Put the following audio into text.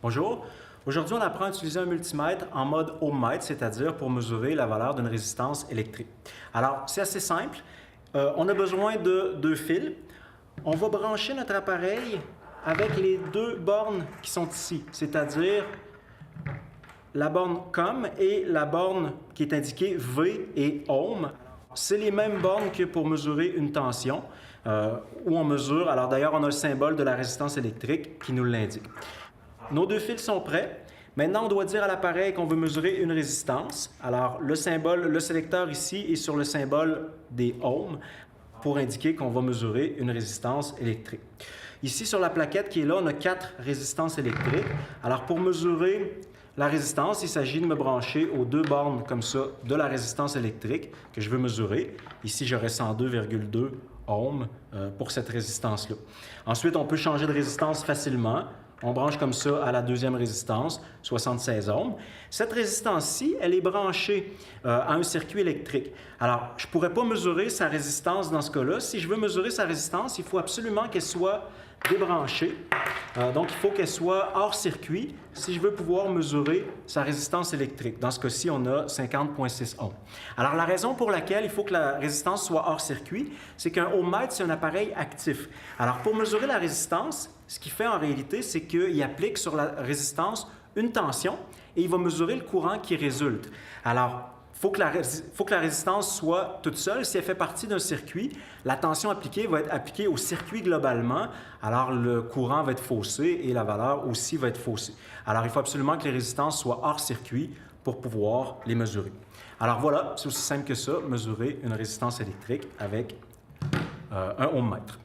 Bonjour. Aujourd'hui, on apprend à utiliser un multimètre en mode ohmmètre, c'est-à-dire pour mesurer la valeur d'une résistance électrique. Alors, c'est assez simple. On a besoin de deux fils. On va brancher notre appareil avec les deux bornes qui sont ici, c'est-à-dire la borne COM et la borne qui est indiquée V et ohm. C'est les mêmes bornes que pour mesurer une tension, où on mesure, alors d'ailleurs on a le symbole de la résistance électrique qui nous l'indique. Nos deux fils sont prêts. Maintenant, on doit dire à l'appareil qu'on veut mesurer une résistance. Alors, le symbole, le sélecteur ici est sur le symbole des ohms pour indiquer qu'on va mesurer une résistance électrique. Ici, sur la plaquette qui est là, on a 4 résistances électriques. Alors, pour mesurer la résistance, il s'agit de me brancher aux deux bornes comme ça de la résistance électrique que je veux mesurer. Ici, j'aurai 102,2 ohms pour cette résistance-là. Ensuite, on peut changer de résistance facilement. On branche comme ça à la deuxième résistance, 76 ohms. Cette résistance-ci, elle est branchée à un circuit électrique. Alors, je ne pourrais pas mesurer sa résistance dans ce cas-là. Si je veux mesurer sa résistance, il faut absolument qu'elle soit débranchée. Donc, il faut qu'elle soit hors circuit si je veux pouvoir mesurer sa résistance électrique. Dans ce cas-ci, on a 50,6 ohms. Alors, la raison pour laquelle il faut que la résistance soit hors circuit, c'est qu'un ohmmètre, c'est un appareil actif. Alors, pour mesurer la résistance, ce qu'il fait en réalité, c'est qu'il applique sur la résistance une tension et il va mesurer le courant qui résulte. Alors, il faut que la résistance soit toute seule. Si elle fait partie d'un circuit, la tension appliquée va être appliquée au circuit globalement. Alors, le courant va être faussé et la valeur aussi va être faussée. Alors, il faut absolument que les résistances soient hors circuit pour pouvoir les mesurer. Alors voilà, c'est aussi simple que ça, mesurer une résistance électrique avec un ohmmètre.